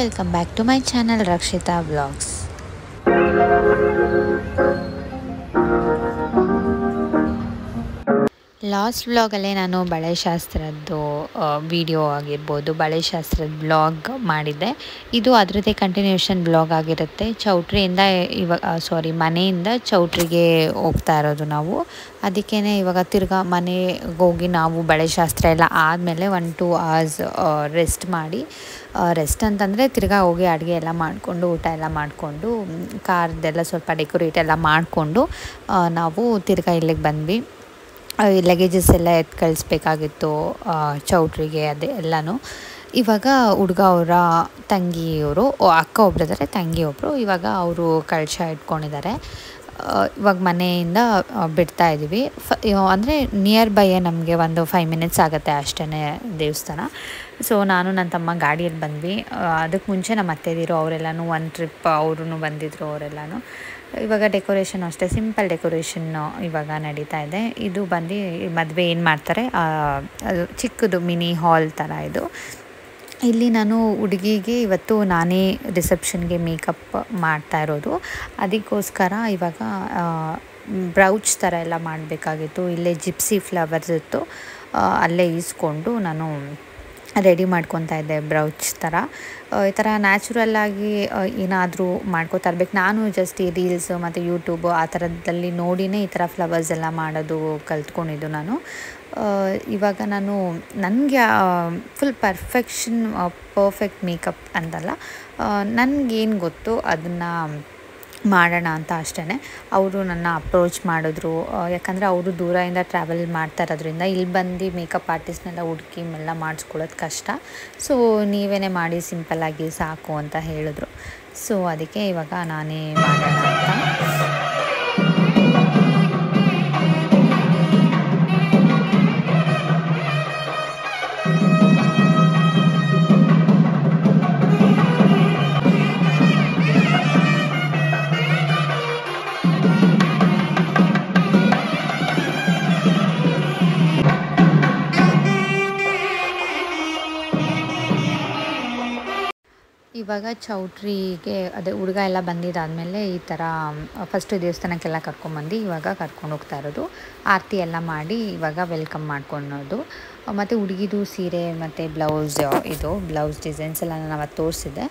welcome back to my channel Rakshita Vlogs. Last ವ್ಲಾಗಲ್ಲೇ ನಾನು ಬಳೆಶಾಸ್ತ್ರದ್ದು ವಿಡಿಯೋ ಆಗಿರ್ಬೋದು, ಬಳೆಶಾಸ್ತ್ರದ ವ್ಲಾಗ್ ಮಾಡಿದ್ದೆ. ಇದು ಅದರದ್ದೇ ಕಂಟಿನ್ಯೂಷನ್ ವ್ಲಾಗ್ ಆಗಿರುತ್ತೆ. ಚೌಟ್ರಿಯಿಂದ ಮನೆಯಿಂದ ಚೌಟ್ರಿಗೆ ಹೋಗ್ತಾ ಇರೋದು ನಾವು. ಅದಕ್ಕೇ ಇವಾಗ ತಿರ್ಗಾ ಮನೆಗೆ ಹೋಗಿ ನಾವು ಬಳೆಶಾಸ್ತ್ರ ಎಲ್ಲ ಆದಮೇಲೆ 1-2 hours ರೆಸ್ಟ್ ಮಾಡಿ, ರೆಸ್ಟ್ ಅಂತಂದರೆ ತಿರ್ಗಾ ಹೋಗಿ ಅಡುಗೆ ಎಲ್ಲ ಮಾಡಿಕೊಂಡು ಊಟ ಎಲ್ಲ ಮಾಡಿಕೊಂಡು ಕಾರ್ದೆಲ್ಲ ಸ್ವಲ್ಪ ಡೆಕೋರೇಟ್ ಎಲ್ಲ ಮಾಡಿಕೊಂಡು ನಾವು ತಿರ್ಗಾ ಇಲ್ಲಿಗೆ ಬಂದ್ವಿ. ಲಗೇಜಸ್ ಎಲ್ಲ ಎತ್ತು ಕಳಿಸ್ಬೇಕಾಗಿತ್ತು ಚೌಟ್ರಿಗೆ, ಅದೇ ಎಲ್ಲನೂ. ಇವಾಗ ಹುಡುಗ ಅವರ ತಂಗಿಯವರು, ಅಕ್ಕ ಒಬ್ಬರು ಇದ್ದಾರೆ, ತಂಗಿ ಒಬ್ಬರು. ಇವಾಗ ಅವರು ಕಳಶ ಇಟ್ಕೊಂಡಿದ್ದಾರೆ. ಇವಾಗ ಮನೆಯಿಂದ ಬಿಡ್ತಾ ಇದ್ದೀವಿ. ಅಂದರೆ ನಿಯರ್ ಬೈಯೇ ನಮಗೆ ಒಂದು 5 minutes ಆಗುತ್ತೆ ಅಷ್ಟೇ ದೇವಸ್ಥಾನ. ಸೊ ನಾನು ನನ್ನ ತಮ್ಮ ಗಾಡಿಯಲ್ಲಿ ಬಂದ್ವಿ. ಅದಕ್ಕೆ ಮುಂಚೆ ನಮ್ಮ ಅತ್ತೆದಿರು ಅವರೆಲ್ಲನೂ ಒಂದು ಟ್ರಿಪ್ ಅವರು ಬಂದಿದ್ದರು ಅವರೆಲ್ಲನೂ. ಇವಾಗ ಡೆಕೋರೇಷನ್ ಅಷ್ಟೇ, ಸಿಂಪಲ್ ಡೆಕೋರೇಷನ್ನು ಇವಾಗ ನಡೀತಾ ಇದೆ. ಇದು ಬಂದು ಮದುವೆ ಏನು ಮಾಡ್ತಾರೆ ಅದು ಚಿಕ್ಕದು ಮಿನಿ ಹಾಲ್ ಥರ ಇದು. ಇಲ್ಲಿ ನಾನು ಹುಡುಗಿಗೆ ಇವತ್ತು ನಾನೇ ರಿಸೆಪ್ಷನ್ಗೆ ಮೇಕಪ್ ಮಾಡ್ತಾ ಇರೋದು. ಅದಕ್ಕೋಸ್ಕರ ಇವಾಗ ಬ್ರೌಚ್ ಥರ ಎಲ್ಲ ಮಾಡಬೇಕಾಗಿತ್ತು. ಇಲ್ಲೇ ಜಿಪ್ಸಿ ಫ್ಲವರ್ಸ್ ಇತ್ತು, ಅಲ್ಲೇ ಈಸ್ಕೊಂಡು ನಾನು ರೆಡಿ ಮಾಡ್ಕೊತಾ ಇದ್ದೆ ಬ್ರೌಚ್ ಥರ. ಈ ಥರ ನ್ಯಾಚುರಲ್ಲಾಗಿ ಏನಾದರೂ ಮಾಡ್ಕೋತಾ ಇರ್ಬೇಕು. ನಾನು ಜಸ್ಟ್ ಈ ರೀಲ್ಸ್ ಮತ್ತು ಯೂಟ್ಯೂಬು ಆ ಥರದಲ್ಲಿ ನೋಡಿನೇ ಈ ಥರ ಫ್ಲವರ್ಸ್ ಎಲ್ಲ ಮಾಡೋದು ಕಲ್ತ್ಕೊಂಡಿದ್ದು ನಾನು. ಇವಾಗ ನನಗೆ ಫುಲ್ ಪರ್ಫೆಕ್ಟ್ ಮೇಕಪ್ ಅಂತಲ್ಲ, ನನಗೇನು ಗೊತ್ತು ಅದನ್ನು ಮಾಡೋಣ ಅಂತ ಅಷ್ಟೇ. ಅವರು ನನ್ನ ಅಪ್ರೋಚ್ ಮಾಡಿದ್ರು, ಯಾಕಂದರೆ ಅವರು ದೂರದಿಂದ ಟ್ರಾವೆಲ್ ಮಾಡ್ತಾ ಇರೋದ್ರಿಂದ ಇಲ್ಲಿ ಬಂದು ಮೇಕಪ್ ಆರ್ಟಿಸ್ಟ್ನೆಲ್ಲ ಹುಡುಕಿ ಎಲ್ಲ ಮಾಡಿಸ್ಕೊಳ್ಳೋದು ಕಷ್ಟ. ಸೊ ನೀವೇ ಮಾಡಿ ಸಿಂಪಲ್ಲಾಗಿ ಸಾಕು ಅಂತ ಹೇಳಿದ್ರು. ಸೊ ಅದಕ್ಕೆ ಇವಾಗ ನಾನೇ ಮಾಡೋಣ ಅಂತ. ಇವಾಗ ಚೌಟ್ರಿಗೆ ಅದೇ ಹುಡುಗ ಎಲ್ಲ ಬಂದಿದ್ದಾದಮೇಲೆ ಈ ಥರ ಫಸ್ಟು ದೇವಸ್ಥಾನಕ್ಕೆಲ್ಲ ಕರ್ಕೊಂಬಂದು ಇವಾಗ ಕರ್ಕೊಂಡು ಹೋಗ್ತಾ ಇರೋದು. ಆರತಿ ಎಲ್ಲ ಮಾಡಿ ಇವಾಗ ವೆಲ್ಕಮ್ ಮಾಡ್ಕೊಳೋದು. ಮತ್ತು ಹುಡುಗಿದು ಸೀರೆ ಮತ್ತು ಬ್ಲೌಸ್ ಡಿಸೈನ್ಸ್ ಎಲ್ಲ ನಾನು ಅವತ್ತು ತೋರಿಸಿದ್ದೆ.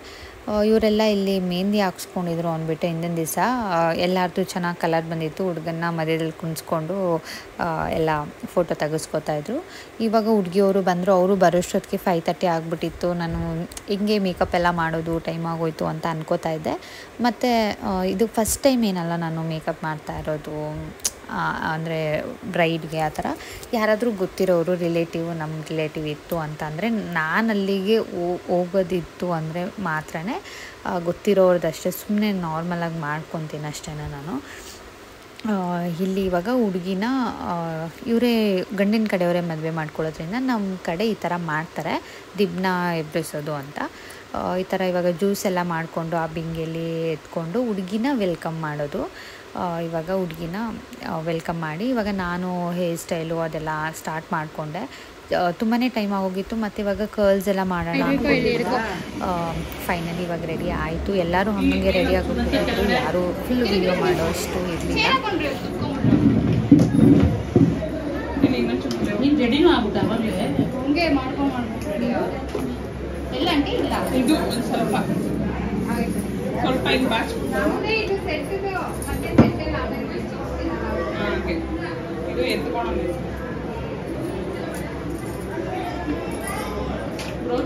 ಇವರೆಲ್ಲ ಇಲ್ಲಿ ಮೆಹಂದಿ ಹಾಕ್ಸ್ಕೊಂಡಿದ್ರು ಅಂದ್ಬಿಟ್ಟು ಹಿಂದಿನ ದಿವಸ ಎಲ್ಲರದ್ದು ಚೆನ್ನಾಗಿ ಕಲರ್ ಬಂದಿತ್ತು. ಹುಡುಗನ್ನ ಮಧ್ಯದಲ್ಲಿ ಕುಣಿಸ್ಕೊಂಡು ಎಲ್ಲ ಫೋಟೋ ತೆಗೆಸ್ಕೊತಾಯಿದ್ರು. ಇವಾಗ ಹುಡುಗಿಯವರು ಬಂದರು. ಅವರು ಬರೋಷ್ಟೊತ್ತಿಗೆ 5:30 ಆಗಿಬಿಟ್ಟಿತ್ತು. ನಾನು ಹಿಂಗೆ ಮೇಕಪ್ ಎಲ್ಲ ಮಾಡೋದು ಟೈಮ್ ಆಗೋಯ್ತು ಅಂತ ಅನ್ಕೋತಾ ಇದ್ದೆ. ಮತ್ತು ಇದು ಫಸ್ಟ್ ಟೈಮ್ ಏನಲ್ಲ ನಾನು ಮೇಕಪ್ ಮಾಡ್ತಾ ಇರೋದು, ಅಂದರೆ ಬ್ರೈಡ್ಗೆ ಆ ಥರ. ಯಾರಾದರೂ ಗೊತ್ತಿರೋರು ನಮ್ಮ ರಿಲೇಟಿವ್ ಇತ್ತು ಅಂತ ಅಂದರೆ, ನಾನು ಅಲ್ಲಿಗೆ ಹೋಗೋದಿತ್ತು ಅಂದರೆ ಮಾತ್ರ ಗೊತ್ತಿರೋರ್ದಷ್ಟೇ, ಸುಮ್ಮನೆ ನಾರ್ಮಲಾಗಿ ಮಾಡ್ಕೊತೀನಿ ಅಷ್ಟೇ ನಾನು. ಇಲ್ಲಿ ಇವಾಗ ಹುಡುಗಿನ ಇವರೇ ಗಂಡಿನ ಕಡೆಯವರೇ ಮದುವೆ ಮಾಡ್ಕೊಳ್ಳೋದ್ರಿಂದ ನಮ್ಮ ಕಡೆ ಈ ಥರ ಮಾಡ್ತಾರೆ, ದಿಬ್ನ ಎಬ್ಬಿಸೋದು ಅಂತ. ಈ ಥರ ಇವಾಗ ಜ್ಯೂಸ್ ಎಲ್ಲ ಮಾಡಿಕೊಂಡು ಆ ಬಿಂಗೆಯಲ್ಲಿ ಎತ್ಕೊಂಡು ಹುಡುಗಿನ ವೆಲ್ಕಮ್ ಮಾಡೋದು. ಇವಾಗ ಹುಡುಗಿನ ವೆಲ್ಕಮ್ ಮಾಡಿ ಇವಾಗ ನಾನು ಹೇರ್ ಸ್ಟೈಲು ಅದೆಲ್ಲ ಸ್ಟಾರ್ಟ್ ಮಾಡಿಕೊಂಡೆ. ತುಂಬಾ ಟೈಮ್ ಆಗೋಗಿತ್ತು. ಮತ್ತು ಇವಾಗ ಕರ್ಲ್ಸ್ ಎಲ್ಲ ಮಾಡೋಣ ಅಂದ್ಕೊಂಡಿದ್ದೆ. ಫೈನಲಿ ಇವಾಗ ರೆಡಿ ಆಯಿತು. ಎಲ್ಲರೂ ಹಂಗೆ ರೆಡಿ ಆಗೋಗ್ಬಿಟ್ಟಿದ್ರು, ಯಾರು ಫುಲ್ ವಿಡಿಯೋ ಮಾಡೋ ಅಷ್ಟು ಇರಲಿಲ್ಲ.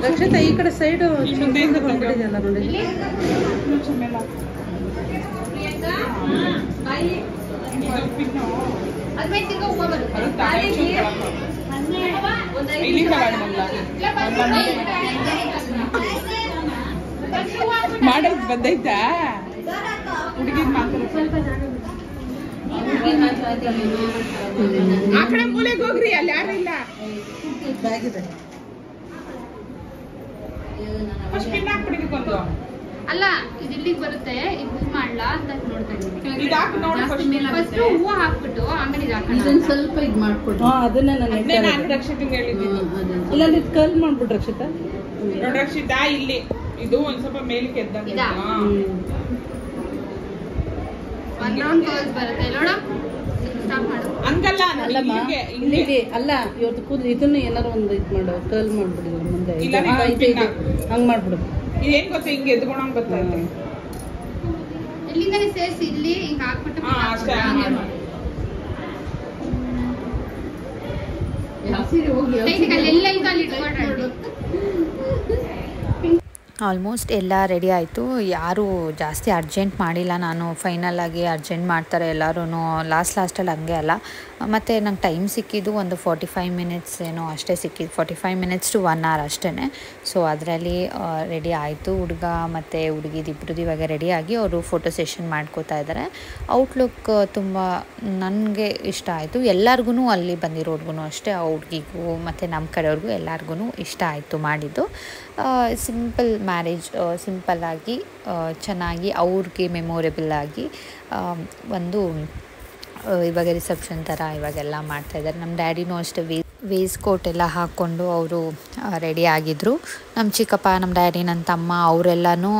ರಕ್ಷಿತಾ ಈ ಕಡೆ ಸೈಡ್ ಬಂದ್ಬಿಟ್ಟಿದೆಯಲ್ಲ ನೋಡಿ. ಮಾಡಲ್ ಬಂದೈತಾ ಹುಡುಗಿ ಆ ಕಡೆ ಮೂಲೆಗೆ ಹೋಗ್ರಿ, ಅಲ್ಲಿ ಯಾರು ಇಲ್ಲ. ಅಲ್ಲ ಇದು ಇಲ್ಲಿಗೆ ಬರುತ್ತೆ, ಇದು ಬುಕ್ ಮಾಡ್ಲಾ ಅಂತ ನೋಡ್ತಾ ಇದ್ದೀನಿ. ಫಸ್ಟ್ ಹೂವು ಹಾಕ್ಬಿಟ್ಟು ಆಮೇಲೆ ಇದೊಂದು ಸ್ವಲ್ಪ ಇದು ಮಾಡ್ಕೊಡು. ಅದನ್ನ ನಾನು ರಕ್ಷಿತ ಹೇಳಿದ್ದೀನಿ. ಇಲ್ಲ ಕರ್ಲ್ ಮಾಡ್ಬಿಟ್ಟು ರಕ್ಷಿತಾ ರಕ್ಷಿತಾ ಇಲ್ಲಿ ಇದು ಒಂದ್ ಸ್ವಲ್ಪ ಮೇಲಕ್ಕೆ ಎದ್ದಂಗೆ ಇದಾ? ಒನ್ ಕರ್ಲ್ಸ್ ಬರುತ್ತೆ ನೋಡ. ಸ್ಟಾಪ್ ಮಾಡು. ಹಂಗಲ್ಲ ಅಲ್ಲಮ್ಮ ಇಲ್ಲಿಗೆ ಅಲ್ಲ ಇವತ್ತು ಕೂದಲು ಇದನ್ನು ಏನಾರು ಒಂದು ಇದು ಮಾಡು ಕರ್ಲ್ ಮಾಡ್ಬಿಡಿದ್ರು ಮುಂದೆ ಇಲ್ಲ, ಹಂಗ್ ಮಾಡ್ಬಿಡು. ಇದೇನ್ ಗೊತ್ತಾ ಹಿಂಗೆ ಎದ್ಕೊಳಂಗ್ ಗೊತ್ತೈತೆ. ಇಲ್ಲಿಂದನೇ ಸೇರಿಸಿ ಇಲ್ಲಿ ಹಿಂಗ್ ಹಾಕ್ಬಿಟ್ಟು ಹಾ ಅಷ್ಟೇ ಹಂಗೆ ಮಾಡಿ. ಎಲ್ಲ ಈಗ ಅಲ್ಲಿ ಇಟ್ಕೊಂಡ್ರೆ ಆಲ್ಮೋಸ್ಟ್ ಎಲ್ಲ ರೆಡಿ ಆಯಿತು. ಯಾರೂ ಜಾಸ್ತಿ ಅರ್ಜೆಂಟ್ ಮಾಡಿಲ್ಲ. ನಾನು ಫೈನಲಾಗಿ ಅರ್ಜೆಂಟ್ ಮಾಡ್ತಾರೆ ಎಲ್ಲರೂ ಲಾಸ್ಟಲ್ಲಿ ಹಂಗೆ ಅಲ್ಲ. ಮತ್ತು ನಂಗೆ ಟೈಮ್ ಸಿಕ್ಕಿದ್ದು ಒಂದು 45 ಮಿನಿಟ್ಸ್ ಏನೋ ಅಷ್ಟೇ ಸಿಕ್ಕಿದ್ದು, 45 ಮಿನಿಟ್ಸ್ ಟು 1 hour ಅಷ್ಟೇ. ಸೊ ಅದರಲ್ಲಿ ರೆಡಿ ಆಯಿತು. ಹುಡುಗ ಮತ್ತು ಹುಡುಗಿದಿಬ್ರದ್ದು ಇವಾಗ ರೆಡಿಯಾಗಿ ಅವರು ಫೋಟೋ ಸೆಷನ್ ಮಾಡ್ಕೋತಾ ಇದ್ದಾರೆ. ಔಟ್ಲುಕ್ ತುಂಬ ನನಗೆ ಇಷ್ಟ ಆಯಿತು. ಎಲ್ಲರಿಗೂ ಅಲ್ಲಿ ಬಂದಿರೋರ್ಗು ಅಷ್ಟೇ, ಆ ಹುಡುಗಿಗೂ ಮತ್ತು ನಮ್ಮ ಕಡೆಯವ್ರಿಗೂ ಎಲ್ಲರಿಗೂ ಇಷ್ಟ ಆಯಿತು ಮಾಡಿದ್ದು. ಸಿಂಪಲ್ ಮ್ಯಾರೇಜ್, ಸಿಂಪಲ್ಲಾಗಿ ಚೆನ್ನಾಗಿ ಅವ್ರಿಗೆ ಮೆಮೊರೇಬಲ್ ಆಗಿ ಒಂದು ಇವಾಗ ರಿಸೆಪ್ಷನ್ ಥರ ಇವಾಗೆಲ್ಲ ಮಾಡ್ತಾಯಿದ್ದಾರೆ. ನಮ್ಮ ಡ್ಯಾಡಿನೂ ಅಷ್ಟೇ ವೇಸ್ಟ್ ಕೋಟ್ ಎಲ್ಲ ಹಾಕ್ಕೊಂಡು ಅವರು ರೆಡಿ ಆಗಿದ್ದರು. ನಮ್ಮ ಚಿಕ್ಕಪ್ಪ, ನಮ್ಮ ಡ್ಯಾಡಿ, ನನ್ನ ತಮ್ಮ ಅವರೆಲ್ಲನೂ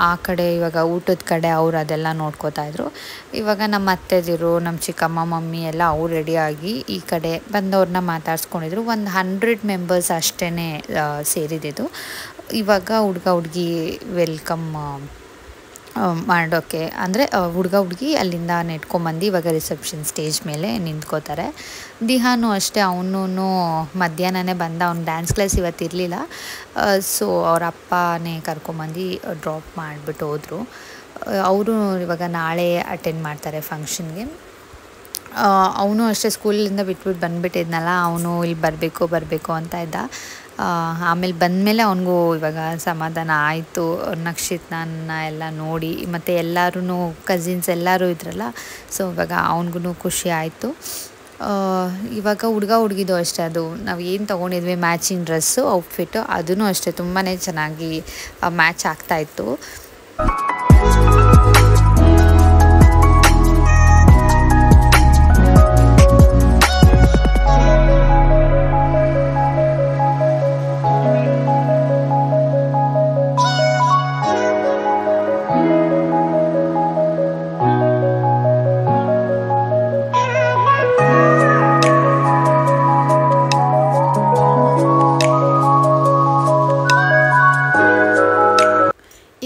ಆ ಕಡೆ ಇವಾಗ ಊಟದ ಕಡೆ ಅವ್ರು ಅದೆಲ್ಲ ನೋಡ್ಕೋತಾಯಿದ್ರು. ಇವಾಗ ನಮ್ಮ ಅತ್ತೆದಿರು, ನಮ್ಮ ಚಿಕ್ಕಮ್ಮ, ಮಮ್ಮಿ ಎಲ್ಲ ಅವ್ರು ರೆಡಿಯಾಗಿ ಈ ಕಡೆ ಬಂದವ್ರನ್ನ ಮಾತಾಡ್ಸ್ಕೊಂಡಿದ್ರು. ಒಂದು 100 ಮೆಂಬರ್ಸ್ ಅಷ್ಟೇ ಸೇರಿದ್ದು. ಇವಾಗ ಹುಡುಗ ಹುಡುಗಿ ವೆಲ್ಕಮ್ ಮಾಡೋಕ್ಕೆ ಅಂದರೆ ಹುಡುಗ ಹುಡುಗಿ ಅಲ್ಲಿಂದ ನೆಟ್ಕೊಂಬಂದು ಇವಾಗ ರಿಸೆಪ್ಷನ್ ಸ್ಟೇಜ್ ಮೇಲೆ ನಿಂತ್ಕೋತಾರೆ. ದಿಹಾನು ಅಷ್ಟೇ, ಅವನು ಮಧ್ಯಾಹ್ನನೇ ಬಂದ. ಅವ್ನು ಡ್ಯಾನ್ಸ್ ಕ್ಲಾಸ್ ಇವತ್ತು ಇರಲಿಲ್ಲ. ಸೊ ಅವ್ರ ಅಪ್ಪನೇ ಕರ್ಕೊಂಬಂದು ಡ್ರಾಪ್ ಮಾಡಿಬಿಟ್ಟು ಹೋದರು. ಅವರು ಇವಾಗ ನಾಳೆ ಅಟೆಂಡ್ ಮಾಡ್ತಾರೆ ಫಂಕ್ಷನ್ಗೆ. ಅವನು ಅಷ್ಟೇ ಸ್ಕೂಲಿಂದ ಬಿಟ್ಬಿಟ್ಟು ಬಂದುಬಿಟ್ಟಿದ್ನಲ್ಲ, ಅವನು ಇಲ್ಲಿ ಬರಬೇಕು ಅಂತ ಇದ್ದ. ಆಮೇಲೆ ಬಂದಮೇಲೆ ಅವನಿಗೂ ಇವಾಗ ಸಮಾಧಾನ ಆಯಿತು. ನಕ್ಷತ್ರನ ಎಲ್ಲ ನೋಡಿ ಮತ್ತು ಎಲ್ಲರೂ ಕಸಿನ್ಸ್ ಎಲ್ಲರೂ ಇದ್ರಲ್ಲ, ಸೊ ಇವಾಗ ಅವನಿಗೂ ಖುಷಿ ಆಯಿತು. ಇವಾಗ ಹುಡುಗ ಹುಡುಗಿದು ಅಷ್ಟೇ, ಅದು ನಾವು ಏನು ತೊಗೊಂಡಿದ್ವಿ ಮ್ಯಾಚಿಂಗ್ ಡ್ರೆಸ್ಸು ಔಟ್ಫಿಟ್ಟು, ಅದೂ ಅಷ್ಟೇ ತುಂಬಾ ಚೆನ್ನಾಗಿ ಮ್ಯಾಚ್ ಆಗ್ತಾಯಿತ್ತು.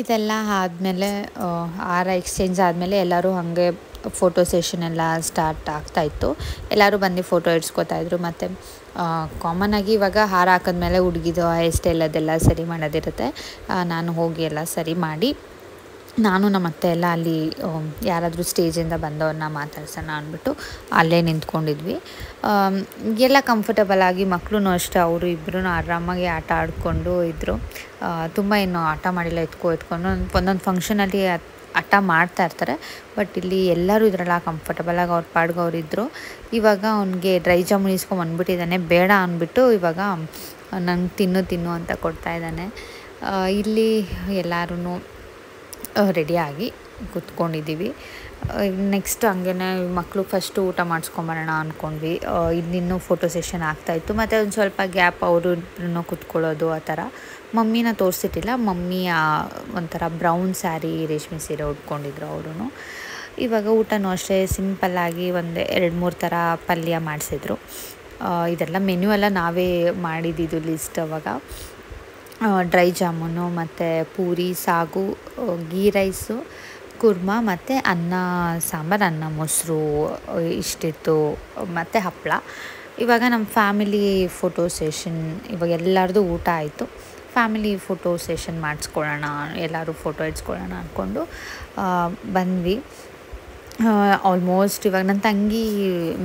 ಇದೆಲ್ಲ ಆದಮೇಲೆ ಹಾರ ಎಕ್ಸ್ಚೇಂಜ್ ಆದಮೇಲೆ ಎಲ್ಲರೂ ಹಾಗೆ ಫೋಟೋ ಸೆಷನ್ ಎಲ್ಲ ಸ್ಟಾರ್ಟ್ ಆಗ್ತಾಯಿತ್ತು. ಎಲ್ಲರೂ ಬಂದು ಫೋಟೋ ಇಡ್ಸ್ಕೊತಾಯಿದ್ರು. ಮತ್ತು ಕಾಮನ್ನಾಗಿ ಇವಾಗ ಹಾರ ಹಾಕಿದ್ಮೇಲೆ ಹುಡುಗಿದು ಹೇರ್ ಸ್ಟೈಲ್ ಅದೆಲ್ಲ ಸರಿ ಮಾಡೋದಿರುತ್ತೆ. ನಾನು ಹೋಗಿ ಎಲ್ಲ ಸರಿ ಮಾಡಿ, ನಾನು ನಮ್ಮ ಅತ್ತೆ ಎಲ್ಲ ಅಲ್ಲಿ ಯಾರಾದರೂ ಸ್ಟೇಜಿಂದ ಬಂದವ್ರನ್ನ ಮಾತಾಡ್ಸೋಣ ಅಂದ್ಬಿಟ್ಟು ಅಲ್ಲೇ ನಿಂತ್ಕೊಂಡಿದ್ವಿ. ಎಲ್ಲ ಕಂಫರ್ಟಬಲಾಗಿ, ಮಕ್ಕಳು ಅಷ್ಟೇ ಅವರು ಇಬ್ಬರೂ ಆರಾಮಾಗಿ ಆಟ ಆಡಿಕೊಂಡು ಇದ್ದರು. ತುಂಬ ಏನು ಆಟ ಮಾಡಿಲ್ಲ, ಎತ್ಕೊಂಡು ಒಂದೊಂದು ಫಂಕ್ಷನಲ್ಲಿ ಆಟ ಮಾಡ್ತಾ ಇರ್ತಾರೆ. ಬಟ್ ಇಲ್ಲಿ ಎಲ್ಲರೂ ಇದ್ರಲ್ಲ ಕಂಫರ್ಟಬಲಾಗಿ ಅವ್ರ ಪಾಡ್ಗೆ ಅವ್ರು ಇದ್ದರು. ಇವಾಗ ಅವನಿಗೆ ಡ್ರೈ ಜಾಮೂನ್ ಇಸ್ಕೊಂಬಂದ್ಬಿಟ್ಟಿದ್ದಾನೆ, ಬೇಡ ಅಂದ್ಬಿಟ್ಟು ಇವಾಗ ನಂಗೆ ತಿನ್ನು ಅಂತ ಕೊಡ್ತಾಯಿದ್ದಾನೆ. ಇಲ್ಲಿ ಎಲ್ಲರೂ ರೆಡಿಯಾಗಿ ಕೂತ್ಕೊಂಡಿದ್ದೀವಿ. ನೆಕ್ಸ್ಟ್ ಹಂಗೇ ಮಕ್ಕಳು ಫಸ್ಟು ಊಟ ಮಾಡಿಸ್ಕೊಂಬರೋಣ ಅಂದ್ಕೊಂಡ್ವಿ. ಇನ್ನೂ ಫೋಟೋ ಸೆಷನ್ ಆಗ್ತಾಯಿತ್ತು. ಮತ್ತು ಒಂದು ಸ್ವಲ್ಪ ಗ್ಯಾಪ್ ಅವರು ಕೂತ್ಕೊಳ್ಳೋದು ಆ ಥರ. ಮಮ್ಮಿನ ತೋರಿಸಿಟ್ಟಿಲ್ಲ. ಮಮ್ಮಿ ಒಂಥರ ಬ್ರೌನ್ ಸ್ಯಾರಿ, ರೇಷ್ಮೆ ಸೀರೆ ಉಟ್ಕೊಂಡಿದ್ರು ಅವರು. ಇವಾಗ ಊಟನೂ ಅಷ್ಟೇ ಸಿಂಪಲ್ಲಾಗಿ ಒಂದು 2-3 ಥರ ಪಲ್ಯ ಮಾಡಿಸಿದ್ರು. ಇದೆಲ್ಲ ಮೆನ್ಯೂ ಎಲ್ಲ ನಾವೇ ಮಾಡಿದ್ದು ಲಿಸ್ಟ್. ಅವಾಗ ಡ್ರೈ ಜಾಮೂನು ಮತ್ತು ಪೂರಿ, ಸಾಗು, ಗೀ ರೈಸು, ಕುರ್ಮಾ ಮತ್ತು ಅನ್ನ ಸಾಂಬಾರು, ಅನ್ನ ಮೊಸರು ಇಷ್ಟಿತ್ತು, ಮತ್ತು ಹಪ್ಪಳ. ಇವಾಗ ನಮ್ಮ ಫ್ಯಾಮಿಲಿ ಫೋಟೋ ಸೆಷನ್, ಇವಾಗ ಎಲ್ಲರದು ಊಟ ಆಯಿತು. ಫ್ಯಾಮಿಲಿ ಫೋಟೋ ಸೆಷನ್ ಮಾಡಿಸ್ಕೊಳ್ಳೋಣ, ಎಲ್ಲರೂ ಫೋಟೋ ಇಡ್ಸ್ಕೊಳ್ಳೋಣ ಅಂದ್ಕೊಂಡು ಬಂದ್ವಿ. ಆಲ್ಮೋಸ್ಟ್ ಇವಾಗ ನನ್ನ ತಂಗಿ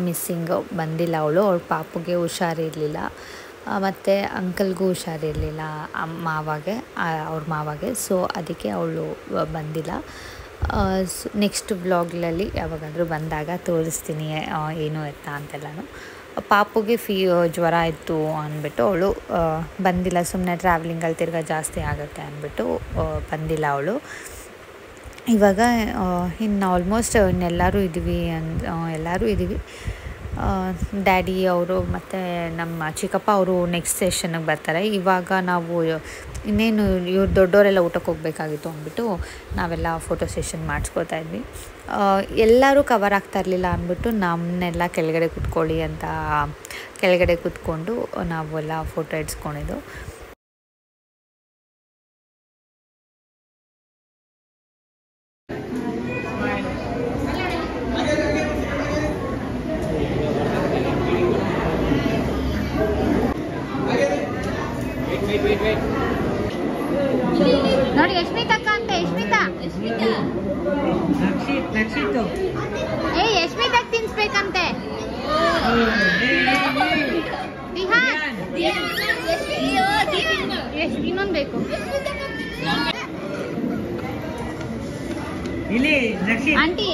ಮಿಸ್ಸಿಂಗ್, ಬಂದಿಲ್ಲ ಅವಳು. ಅವಳ ಪಾಪುಗೆ ಹುಷಾರಿರಲಿಲ್ಲ, ಮತ್ತು ಅಂಕಲ್ಗೂ ಹುಷಾರಿರಲಿಲ್ಲ, ಅವ್ರ ಮಾವಾಗೆ. ಸೊ ಅದಕ್ಕೆ ಅವಳು ಬಂದಿಲ್ಲ. ನೆಕ್ಸ್ಟ್ ವ್ಲಾಗ್ನಲ್ಲಿ ಯಾವಾಗಾದರೂ ಬಂದಾಗ ತೋರಿಸ್ತೀನಿ ಏನು ಎತ್ತ ಅಂತೆಲ್ಲನೂ. ಪಾಪುಗೆ ಜ್ವರ ಇತ್ತು ಅಂದ್ಬಿಟ್ಟು ಅವಳು ಬಂದಿಲ್ಲ. ಸುಮ್ಮನೆ ಟ್ರಾವೆಲಿಂಗಲ್ಲಿ ತಿರ್ಗಾ ಜಾಸ್ತಿ ಆಗುತ್ತೆ ಅಂದ್ಬಿಟ್ಟು ಬಂದಿಲ್ಲ ಅವಳು. ಇವಾಗ ಇನ್ನು ಆಲ್ಮೋಸ್ಟ್ ಎಲ್ಲರೂ ಇದ್ದೀವಿ. ಡ್ಯಾಡಿ ಅವರು ಮತ್ತು ನಮ್ಮ ಚಿಕ್ಕಪ್ಪ ಅವರು ನೆಕ್ಸ್ಟ್ ಸೆಷನ್ನಿಗೆ ಬರ್ತಾರೆ. ಇವಾಗ ನಾವು ಇನ್ನೇನು ಇವ್ರು ದೊಡ್ಡವರೆಲ್ಲ ಊಟಕ್ಕೆ ಹೋಗಬೇಕಾಗಿತ್ತು ಅಂದ್ಬಿಟ್ಟು ನಾವೆಲ್ಲ ಫೋಟೋ ಸೆಷನ್ ಮಾಡಿಸ್ಕೋತಾ ಇದ್ವಿ. ಎಲ್ಲರೂ ಕವರ್ ಆಗ್ತಾ ಇರಲಿಲ್ಲ ಅಂದ್ಬಿಟ್ಟು ನಮ್ಮನ್ನೆಲ್ಲ ಕೆಳಗಡೆ ಕೂತ್ಕೊಳ್ಳಿ ಅಂತ ಕೆಳಗಡೆ ಕೂತ್ಕೊಂಡು ನಾವೆಲ್ಲ ಫೋಟೋ ಇಡ್ಸ್ಕೊಂಡಿದ್ದು. ನೋಡಿ ಯಶ್ಮಿತಾ ಅಕ್ಕ ಅಂತ. ಯಶ್ಮಿತಾ ತಿನ್ಸ್ಬೇಕಂತೆ. ಇನ್ನೊಂದು ಬೇಕು. ಆಂಟಿ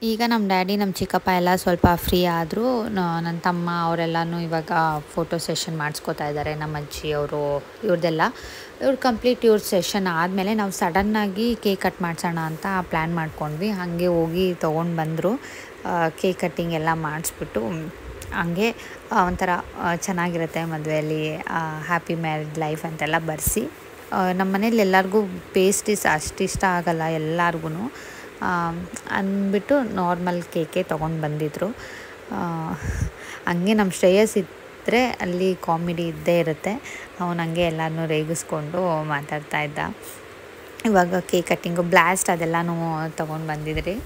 ಈಗ ನಮ್ಮ ಡ್ಯಾಡಿ ನಮ್ಮ ಚಿಕ್ಕಪ್ಪ ಎಲ್ಲ ಸ್ವಲ್ಪ ಫ್ರೀ ಆದರೂ ನನ್ನ ತಮ್ಮ ಅವರೆಲ್ಲನೂ ಇವಾಗ ಫೋಟೋ ಸೆಷನ್ ಮಾಡಿಸ್ಕೋತಾ ಇದ್ದಾರೆ. ನಮ್ಮ ಅಜ್ಜಿ ಅವರು ಇವ್ರದ್ದೆಲ್ಲ ಕಂಪ್ಲೀಟ್ ಇವ್ರ ಸೆಷನ್ ಆದಮೇಲೆ ನಾವು ಸಡನ್ನಾಗಿ ಕೇಕ್ ಕಟ್ ಮಾಡಿಸೋಣ ಅಂತ ಪ್ಲ್ಯಾನ್ ಮಾಡ್ಕೊಂಡ್ವಿ. ಹಾಗೆ ಹೋಗಿ ತೊಗೊಂಡು ಬಂದರು. ಕೇಕ್ ಕಟ್ಟಿಂಗ್ ಎಲ್ಲ ಮಾಡಿಸ್ಬಿಟ್ಟು ಹಂಗೆ ಒಂಥರ ಚೆನ್ನಾಗಿರುತ್ತೆ ಮದುವೆಯಲ್ಲಿ ಹ್ಯಾಪಿ ಮ್ಯಾರಿಡ್ ಲೈಫ್ ಅಂತೆಲ್ಲ ಬರೆಸಿ. ನಮ್ಮ ಮನೇಲಿ ಎಲ್ಲರಿಗೂ ಪೇಸ್ಟ್ರೀಸ್ ಅಷ್ಟಿಷ್ಟ ಆಗಲ್ಲ ಎಲ್ಲರಿಗೂ ಅಂದ್ಬಿಟ್ಟು ನಾರ್ಮಲ್ ಕೇಕೆ ತೊಗೊಂಡು ಬಂದಿದ್ದರು. ಹಂಗೆ ನಮ್ಮ ಶ್ರೇಯಸ್ ಇದ್ದರೆ ಅಲ್ಲಿ ಕಾಮಿಡಿ ಇದ್ದೇ ಇರುತ್ತೆ. ಅವನು ಹಂಗೆ ಎಲ್ಲನೂ ರೇಗಿಸ್ಕೊಂಡು ಮಾತಾಡ್ತಾ ಇದ್ದ. ಇವಾಗ ಕೇಕ್ ಕಟ್ಟಿಂಗು ಬ್ಲಾಸ್ಟ್ ಅದೆಲ್ಲನೂ ತೊಗೊಂಡು ಬಂದಿದ್ರಿ.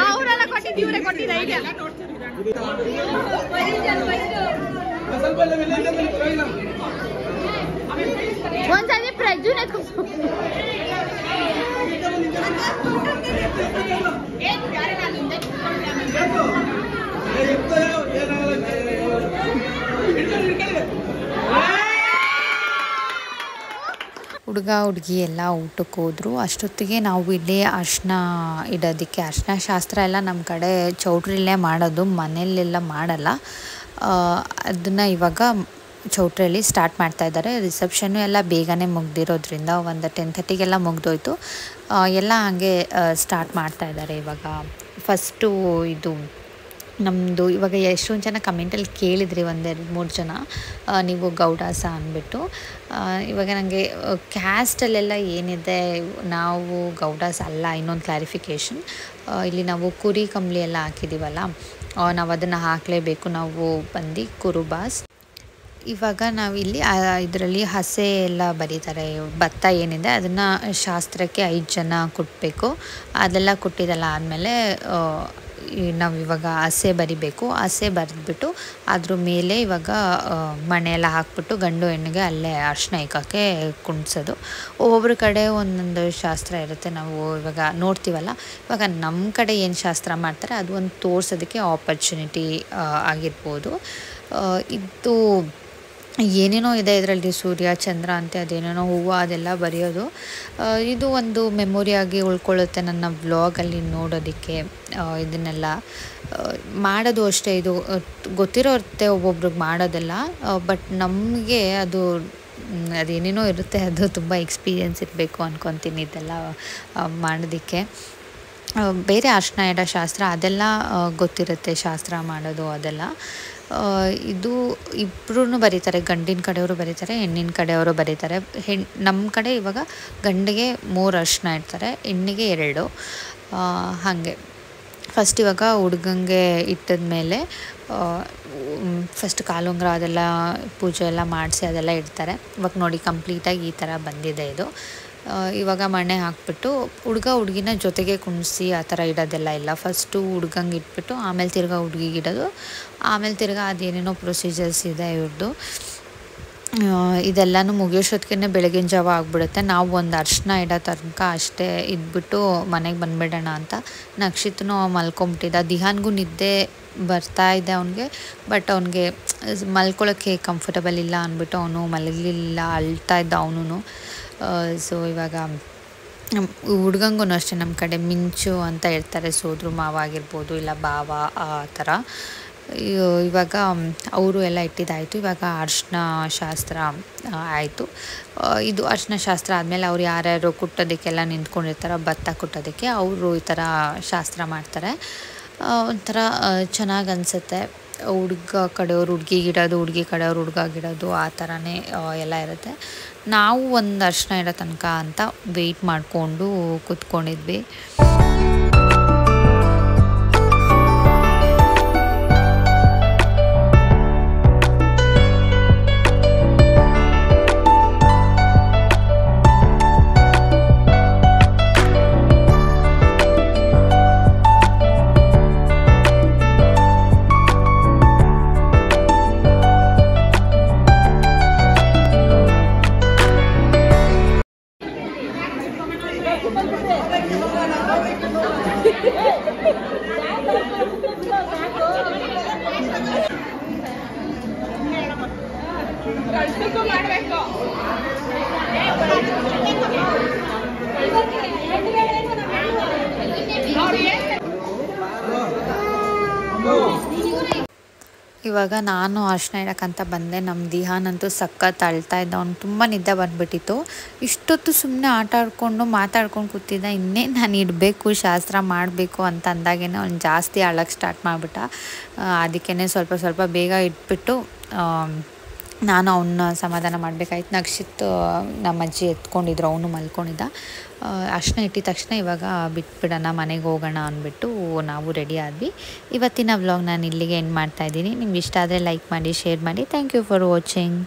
ಅವರೆಲ್ಲ ಕೊಟ್ಟಿದ್ದು ಇವರೇ ಕೊಟ್ಟಿದ್ದ ಐಡಿಯಾ. ಒಂದ್ಸಲಿ ಪ್ರಜ್ವಲ್ ಹುಡುಗ ಹುಡುಗಿ ಎಲ್ಲ ಊಟಕ್ಕೆ ಹೋದರು. ಅಷ್ಟೊತ್ತಿಗೆ ನಾವು ಇಲ್ಲಿ ಅರಿಶಿನ ಇಡೋದಕ್ಕೆ ಅರಿಶಿನ ಶಾಸ್ತ್ರ ಎಲ್ಲ ನಮ್ಮ ಕಡೆ ಚೌಟ್ರಿಲೇ ಮಾಡೋದು, ಮನೆಯಲ್ಲೆಲ್ಲ ಮಾಡಲ್ಲ. ಅದನ್ನು ಇವಾಗ ಚೌಟ್ರಿಯಲ್ಲಿ ಸ್ಟಾರ್ಟ್ ಮಾಡ್ತಾ ಇದ್ದಾರೆ. ರಿಸೆಪ್ಷನ್ನು ಎಲ್ಲ ಬೇಗನೆ ಮುಗ್ದಿರೋದ್ರಿಂದ ಒಂದು 10:30ಗೆಲ್ಲ ಮುಗ್ದೋಯ್ತು. ಎಲ್ಲ ಹಾಗೆ ಸ್ಟಾರ್ಟ್ ಮಾಡ್ತಾ ಇದ್ದಾರೆ ಇವಾಗ. ಫಸ್ಟು ಇದು ನಮ್ಮದು ಇವಾಗ ಎಷ್ಟೊಂದು ಜನ ಕಮೆಂಟಲ್ಲಿ ಕೇಳಿದ್ರಿ, 1-2-3 ಜನ ನೀವು ಗೌಡಾಸ ಅಂದ್ಬಿಟ್ಟು. ಇವಾಗ ನನಗೆ ಕ್ಯಾಸ್ಟಲ್ಲೆಲ್ಲ ಏನಿದೆ, ನಾವು ಗೌಡಾಸ ಅಲ್ಲ. ಇನ್ನೊಂದು ಕ್ಲಾರಿಫಿಕೇಷನ್, ಇಲ್ಲಿ ನಾವು ಕುರಿ ಕಂಬಳಿ ಎಲ್ಲ ಹಾಕಿದ್ದೀವಲ್ಲ, ನಾವು ಅದನ್ನು ಹಾಕಲೇಬೇಕು. ನಾವು ಬಂದು ಕುರುಬಾಸ್. ಇವಾಗ ನಾವಿಲ್ಲಿ ಇದರಲ್ಲಿ ಹಸೆ ಎಲ್ಲ ಬರೀತಾರೆ. ಭತ್ತ ಏನಿದೆ ಅದನ್ನು ಶಾಸ್ತ್ರಕ್ಕೆ 5 ಜನ ಕುಟ್ಟಬೇಕು. ಅದೆಲ್ಲ ಕುಟ್ಟಿದೆಲ್ಲ ಆದಮೇಲೆ ನಾವು ಇವಾಗ ಹಸೆ ಬರಿಬೇಕು. ಹಸೆ ಬರೆದ್ಬಿಟ್ಟು ಅದ್ರ ಮೇಲೆ ಇವಾಗ ಮಣೆಯೆಲ್ಲ ಹಾಕ್ಬಿಟ್ಟು ಗಂಡು ಹೆಣ್ಣಿಗೆ ಅಲ್ಲೇ ಅರಿಶಿನ ಇಕ್ಕೋಕ್ಕೆ ಕುಣಿಸೋದು. ಒಬ್ಬೊಬ್ಬರ ಕಡೆ ಒಂದೊಂದು ಶಾಸ್ತ್ರ ಇರುತ್ತೆ. ನಾವು ಇವಾಗ ನೋಡ್ತೀವಲ್ಲ, ಇವಾಗ ನಮ್ಮ ಕಡೆ ಏನು ಶಾಸ್ತ್ರ ಮಾಡ್ತಾರೆ ಅದು ಒಂದು ತೋರಿಸೋದಕ್ಕೆ ಆಪರ್ಚುನಿಟಿ ಆಗಿರ್ಬೋದು. ಇದು ಏನೇನೋ ಇದೆ ಇದರಲ್ಲಿ, ಸೂರ್ಯ ಚಂದ್ರ ಅಂತೆ ಅದೇನೇನೋ ಹೂವು ಅದೆಲ್ಲ ಬರೆಯೋದು. ಇದು ಒಂದು ಮೆಮೊರಿಯಾಗಿ ಉಳ್ಕೊಳ್ಳುತ್ತೆ ನನ್ನ ವ್ಲಾಗಲ್ಲಿ ನೋಡೋದಕ್ಕೆ. ಇದನ್ನೆಲ್ಲ ಮಾಡೋದು ಅಷ್ಟೇ, ಇದು ಗೊತ್ತಿರೋರುತ್ತೆ ಒಬ್ಬೊಬ್ರಿಗೆ ಮಾಡೋದೆಲ್ಲ. ಬಟ್ ನಮಗೆ ಅದೇನೇನೋ ಇರುತ್ತೆ, ಅದು ತುಂಬ ಎಕ್ಸ್ಪೀರಿಯೆನ್ಸ್ ಇರಬೇಕು ಅಂದ್ಕೊತೀನಿ ಇದೆಲ್ಲ ಮಾಡೋದಕ್ಕೆ. ಬೇರೆ ಅರಿಶಿನ ಇಡೋ ಶಾಸ್ತ್ರ ಅದೆಲ್ಲ ಗೊತ್ತಿರುತ್ತೆ, ಶಾಸ್ತ್ರ ಮಾಡೋದು ಅದೆಲ್ಲ. ಇದು ಇಬ್ಬರೂ ಬರೀತಾರೆ, ಗಂಡಿನ ಕಡೆಯವರು ಬರೀತಾರೆ, ಹೆಣ್ಣಿನ ಕಡೆಯವರು ಬರೀತಾರೆ. ನಮ್ಮ ಕಡೆ ಇವಾಗ ಗಂಡಿಗೆ 3 ಅರಿಶಿನ ಇಡ್ತಾರೆ, ಹೆಣ್ಣಿಗೆ 2. ಹಾಗೆ ಫಸ್ಟ್ ಇವಾಗ ಹುಡುಗಂಗೆ ಇಟ್ಟಿದ್ಮೇಲೆ ಫಸ್ಟ್ ಕಾಲುಂಗುರ ಅದೆಲ್ಲ ಪೂಜೆ ಎಲ್ಲ ಮಾಡಿಸಿ ಅದೆಲ್ಲ ಇಡ್ತಾರೆ. ಇವಾಗ ನೋಡಿ ಕಂಪ್ಲೀಟಾಗಿ ಈ ಥರ ಬಂದಿದೆ ಇದು. ಇವಾಗ ಮಣೆ ಹಾಕ್ಬಿಟ್ಟು ಹುಡುಗ ಹುಡುಗಿನ ಜೊತೆಗೆ ಕುಣಿಸಿ ಆ ಥರ ಇಡೋದೆಲ್ಲ ಇಲ್ಲ. ಫಸ್ಟು ಹುಡುಗಂಗೆ ಇಟ್ಬಿಟ್ಟು ಆಮೇಲೆ ತಿರ್ಗಾ ಹುಡುಗಿಗೆ ಇಡೋದು, ಆಮೇಲೆ ತಿರ್ಗಾ ಅದೇನೇನೋ ಪ್ರೊಸೀಜರ್ಸ್ ಇದೆ ಇವ್ರದ್ದು. ಇದೆಲ್ಲನೂ ಮುಗಿಯೋಷ್ಟೊತ್ತಿಗೆ ಬೆಳಗಿನ ಜಾವ ಆಗಿಬಿಡುತ್ತೆ. ನಾವು ಒಂದು ಅರ್ಶಿನ ಇಡೋ ತನಕ ಅಷ್ಟೇ ಇದ್ಬಿಟ್ಟು ಮನೆಗೆ ಬಂದುಬಿಡೋಣ ಅಂತ. ನಕ್ಷಿತ್ನು ಮಲ್ಕೊಂಬಿಟ್ಟಿದ್ದ. ದಿಹಾನ್ಗೂ ನಿದ್ದೆ ಬರ್ತಾ ಇದೆ ಅವನಿಗೆ, ಬಟ್ ಅವನಿಗೆ ಮಲ್ಕೊಳ್ಳೋಕ್ಕೆ ಕಂಫರ್ಟಬಲ್ ಇಲ್ಲ ಅಂದ್ಬಿಟ್ಟು ಅವನು ಮಲಗಲಿಲ್ಲ, ಅಳ್ತಾ ಇದ್ದ ಅವನು. ಸೊ ಇವಾಗ ಹುಡ್ಗಂಗೂ ಅಷ್ಟೇ ನಮ್ಮ ಕಡೆ ಮಿಂಚು ಅಂತ ಹೇಳ್ತಾರೆ, ಸೋದ್ರು ಮಾವ ಆಗಿರ್ಬೋದು ಇಲ್ಲ ಭಾವ ಆ ಥರ. ಇವಾಗ ಅವರು ಎಲ್ಲ ಇಟ್ಟಿದ್ದಾಯಿತು. ಇವಾಗ ಅರ್ಶಿನ ಶಾಸ್ತ್ರ ಆಯಿತು. ಇದು ಅರ್ಶಿನ ಶಾಸ್ತ್ರ ಆದಮೇಲೆ ಅವ್ರು ಯಾರ್ಯಾರು ಕುಟ್ಟೋದಕ್ಕೆಲ್ಲ ನಿಂತ್ಕೊಂಡಿರ್ತಾರೋ ಭತ್ತ ಕುಟ್ಟೋದಕ್ಕೆ, ಅವರು ಈ ಥರ ಶಾಸ್ತ್ರ ಮಾಡ್ತಾರೆ. ಒಂಥರ ಚೆನ್ನಾಗಿ ಅನಿಸುತ್ತೆ. ಹುಡುಗ ಕಡೆಯವ್ರು ಹುಡುಗಿಗಿಡೋದು, ಹುಡುಗಿ ಕಡೆಯವ್ರು ಹುಡುಗಾಗಿಡೋದು ಆ ಥರನೇ ಎಲ್ಲ ಇರುತ್ತೆ. ನಾವು ಒಂದು ಅರ್ಶಿನ ಇಡೋ ತನಕ ಅಂತ ವೆಯ್ಟ್ ಮಾಡಿಕೊಂಡು ಕೂತ್ಕೊಂಡಿದ್ವಿ. ಇವಾಗ ನಾನು ಅರ್ಶಿನ ಇಡಕ್ಕಂತ ಬಂದೆ. ನಮ್ಮ ದಿಹಾನಂತೂ ಸಖತ್ ಅಳ್ತಾ ಇದ್ದ. ಅವ್ನು ತುಂಬ ನಿದ್ದೆ ಬಂದುಬಿಟ್ಟಿತ್ತು. ಇಷ್ಟೊತ್ತು ಸುಮ್ಮನೆ ಆಟ ಆಡ್ಕೊಂಡು ಮಾತಾಡ್ಕೊಂಡು ಕೂತಿದ್ದ. ಇನ್ನೇನು ನಾನು ಇಡಬೇಕು, ಶಾಸ್ತ್ರ ಮಾಡಬೇಕು ಅಂತ ಅಂದಾಗೇ ಅವ್ನು ಜಾಸ್ತಿ ಅಳಕ್ಕೆ ಸ್ಟಾರ್ಟ್ ಮಾಡಿಬಿಟ್ಟ. ಅದಕ್ಕೇ ಸ್ವಲ್ಪ ಬೇಗ ಇಟ್ಬಿಟ್ಟು ನಾನು ಅವನ್ನ ಸಮಾಧಾನ ಮಾಡಬೇಕಾಯ್ತು. ನಕ್ಷಿತ್ ನಮ್ಮ ಅಜ್ಜಿ ಎತ್ಕೊಂಡಿದ್ರು, ಅವನು ಮಲ್ಕೊಂಡಿದ್ದ. ಅರ್ಶಿನ ಇಟ್ಟಿದ ತಕ್ಷಣ ಇವಾಗ ಬಿಟ್ಬಿಡೋಣ, ಮನೆಗೆ ಹೋಗೋಣ ಅಂದ್ಬಿಟ್ಟು ನಾವು ರೆಡಿ ಆದ್ವಿ. ಇವತ್ತಿನ ವ್ಲಾಗ್ ನಾನು ಇಲ್ಲಿಗೆ ಎಂಡ್ ಮಾಡ್ತಾಯಿದ್ದೀನಿ. ನಿಮ್ಗೆ ಇಷ್ಟ ಆದರೆ ಲೈಕ್ ಮಾಡಿ, ಶೇರ್ ಮಾಡಿ. Thank you for watching.